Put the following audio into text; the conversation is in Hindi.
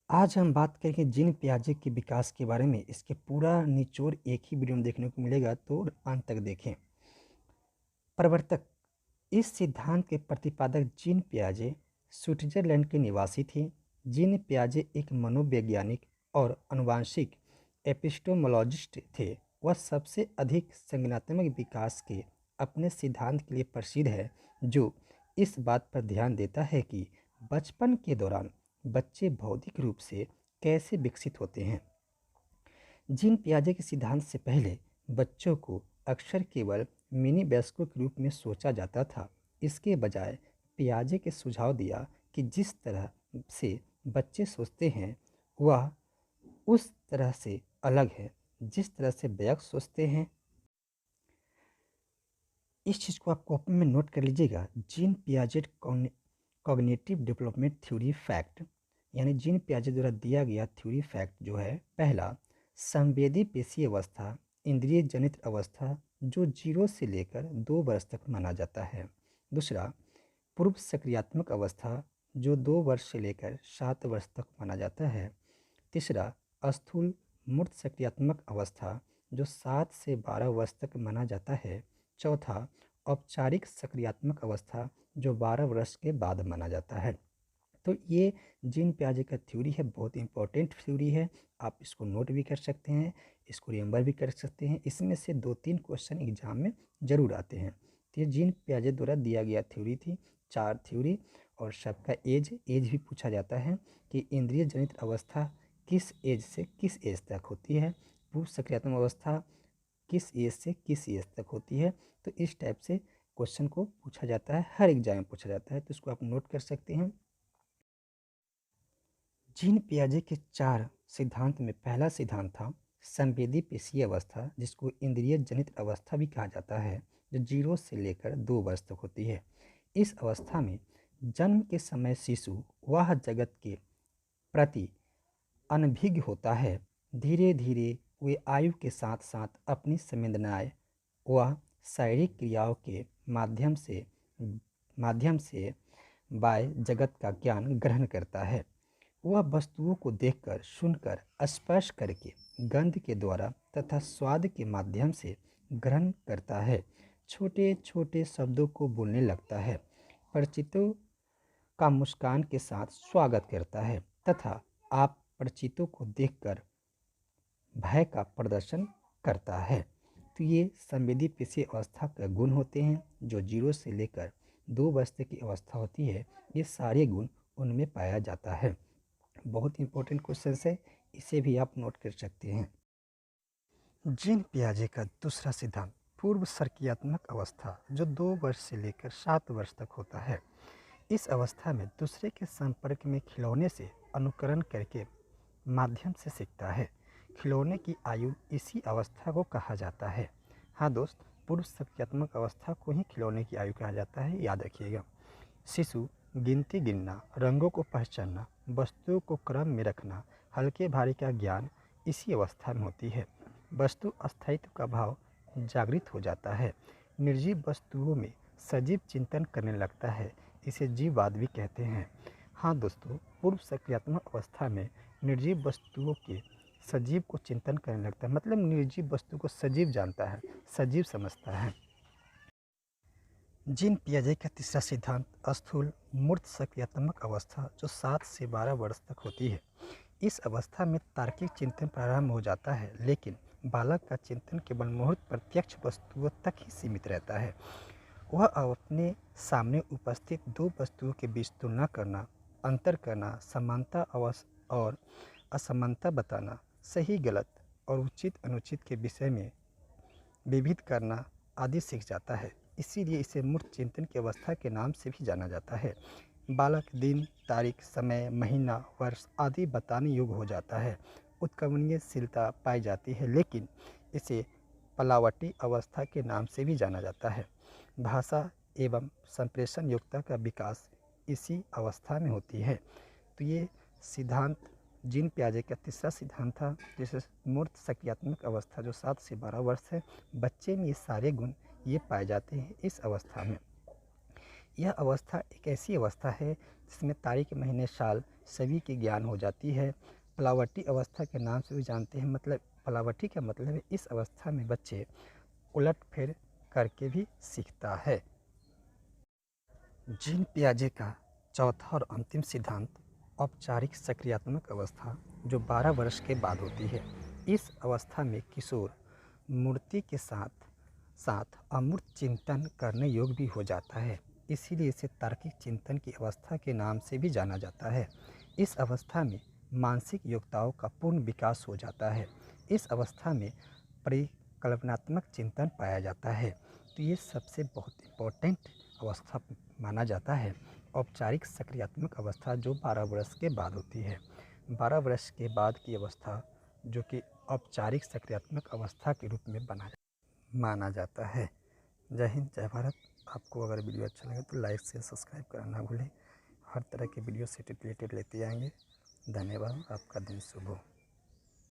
आज हम बात करेंगे जीन पियाजे के विकास के बारे में। इसके पूरा निचोड़ एक ही वीडियो में देखने को मिलेगा, तो अंत तक देखें। प्रवर्तक: इस सिद्धांत के प्रतिपादक जीन पियाजे स्विट्जरलैंड के निवासी थे। जीन पियाजे एक मनोवैज्ञानिक और आनुवंशिक एपिस्टेमोलॉजिस्ट थे। वह सबसे अधिक संज्ञानात्मक विकास के अपने सिद्धांत के लिए प्रसिद्ध है, जो इस बात पर ध्यान देता है कि बचपन के दौरान बच्चे बौद्धिक रूप से कैसे विकसित होते हैं। जीन पियाजे के सिद्धांत से पहले बच्चों को अक्सर केवल मिनी वयस्कों के रूप में सोचा जाता था। इसके बजाय पियाजे के सुझाव दिया कि जिस तरह से बच्चे सोचते हैं वह उस तरह से अलग है जिस तरह से वयस्क सोचते हैं। इस चीज़ को आप कॉपी में नोट कर लीजिएगा। जीन पियाजे कॉग्निटिव डेवलपमेंट थ्योरी फैक्ट, यानी जीन पियाजे द्वारा दिया गया थ्योरी फैक्ट जो है, पहला, संवेदी पेशी अवस्था इंद्रिय जनित अवस्था जो 0 से लेकर 2 वर्ष तक माना जाता है। दूसरा, पूर्व सक्रियात्मक अवस्था जो 2 वर्ष से लेकर 7 वर्ष तक माना जाता है। तीसरा, स्थूल मूर्त सक्रियात्मक अवस्था जो 7 से 12 वर्ष तक माना जाता है। चौथा, औपचारिक सक्रियात्मक अवस्था जो 12 वर्ष के बाद माना जाता है। तो ये जीन पियाजे का थ्योरी है, बहुत इंपॉर्टेंट थ्योरी है। आप इसको नोट भी कर सकते हैं, इसको रिमेंबर भी कर सकते हैं। इसमें से 2-3 क्वेश्चन एग्जाम में ज़रूर आते हैं। तो ये जीन पियाजे द्वारा दिया गया थ्योरी थी, 4 थ्योरी। और सबका एज भी पूछा जाता है कि इंद्रिय जनित अवस्था किस एज से किस एज तक होती है, पूर्व सक्रियात्मक अवस्था किस एज से किस एज तक होती है। तो इस टाइप से क्वेश्चन को पूछा जाता है, हर एग्जाम में पूछा जाता है, तो इसको आप नोट कर सकते हैं। जीन पियाजे के 4 सिद्धांत में पहला सिद्धांत था संवेदी पेशीय अवस्था, जिसको इंद्रिय जनित अवस्था भी कहा जाता है, जो 0 से लेकर 2 वर्ष तक होती है। इस अवस्था में जन्म के समय शिशु वह जगत के प्रति अनभिज्ञ होता है। धीरे धीरे वे आयु के साथ साथ अपनी संवेदनाएं व शारीरिक क्रियाओं के माध्यम से बाह्य जगत का ज्ञान ग्रहण करता है। वह वस्तुओं को देखकर, सुनकर, स्पर्श करके, गंध के द्वारा तथा स्वाद के माध्यम से ग्रहण करता है। छोटे छोटे शब्दों को बोलने लगता है। परिचितों का मुस्कान के साथ स्वागत करता है तथा आप परिचितों को देखकर भय का प्रदर्शन करता है। तो ये संवेदी पेशी अवस्था का गुण होते हैं, जो 0 से लेकर 2 वर्ष तक की अवस्था होती है। ये सारे गुण उनमें पाया जाता है। बहुत इंपॉर्टेंट क्वेश्चन है, इसे भी आप नोट कर सकते हैं। जीन पियाजे का दूसरा सिद्धांत पूर्व सक्रियात्मक अवस्था जो 2 वर्ष से लेकर 7 वर्ष तक होता है। इस अवस्था में दूसरे के संपर्क में खिलौने से अनुकरण करके माध्यम से सीखता है। खिलौने की आयु इसी अवस्था को कहा जाता है। हाँ दोस्त, पूर्व सक्रियात्मक अवस्था को ही खिलौने की आयु कहा जाता है, याद रखिएगा। शिशु गिनती गिनना, रंगों को पहचानना, वस्तुओं को क्रम में रखना, हल्के भारी का ज्ञान इसी अवस्था में होती है। वस्तु अस्तित्व का भाव जागृत हो जाता है। निर्जीव वस्तुओं में सजीव चिंतन करने लगता है। इसे जीववाद भी कहते हैं। हाँ दोस्तों, पूर्व सक्रियात्मक अवस्था में निर्जीव वस्तुओं के सजीव को चिंतन करने लगता है, मतलब निर्जीव वस्तु को सजीव जानता है, सजीव समझता है। जीन पियाजे का तीसरा सिद्धांत स्थूल मूर्त सक्रियात्मक अवस्था जो 7 से 12 वर्ष तक होती है। इस अवस्था में तार्किक चिंतन प्रारंभ हो जाता है, लेकिन बालक का चिंतन केवल मूर्त प्रत्यक्ष वस्तुओं तक ही सीमित रहता है। वह अपने सामने उपस्थित 2 वस्तुओं के बीच तुलना करना, अंतर करना, समानता और असमानता बताना, सही गलत और उचित अनुचित के विषय में विभेद करना आदि सीख जाता है। इसीलिए इसे मूर्त चिंतन की अवस्था के नाम से भी जाना जाता है। बालक दिन, तारीख, समय, महीना, वर्ष आदि बताने योग्य हो जाता है। उत्क्रमणीयशीलता पाई जाती है, लेकिन इसे पलावटी अवस्था के नाम से भी जाना जाता है। भाषा एवं संप्रेषण योग्यता का विकास इसी अवस्था में होती है। तो ये सिद्धांत जीन पियाजे का तीसरा सिद्धांत था, जिसे मूर्त सक्रियात्मक अवस्था जो 7 से 12 वर्ष है, बच्चे में ये सारे गुण ये पाए जाते हैं इस अवस्था में। यह अवस्था एक ऐसी अवस्था है जिसमें तारीख महीने साल सभी की ज्ञान हो जाती है। पलावटी अवस्था के नाम से भी जानते हैं। मतलब पलावटी का मतलब है इस अवस्था में बच्चे उलट फेर करके भी सीखता है। जीन पियाजे का चौथा और अंतिम सिद्धांत औपचारिक सक्रियात्मक अवस्था जो 12 वर्ष के बाद होती है। इस अवस्था में किशोर मूर्ति के साथ साथ अमूर्त चिंतन करने योग्य भी हो जाता है, इसीलिए इसे तार्किक चिंतन की अवस्था के नाम से भी जाना जाता है। इस अवस्था में मानसिक योग्यताओं का पूर्ण विकास हो जाता है। इस अवस्था में परिकल्पनात्मक चिंतन पाया जाता है। तो ये सबसे बहुत इम्पोर्टेंट अवस्था माना जाता है। औपचारिक सक्रियात्मक अवस्था जो 12 वर्ष के बाद होती है। 12 वर्ष के बाद की अवस्था जो कि औपचारिक सक्रियात्मक अवस्था के रूप में माना जाता है। जय हिंद, जय भारत। आपको अगर वीडियो अच्छा लगे तो लाइक से सब्सक्राइब करना ना भूलें। हर तरह के वीडियो से रिलेटेड लेते आएंगे। धन्यवाद। आपका दिन शुभ हो।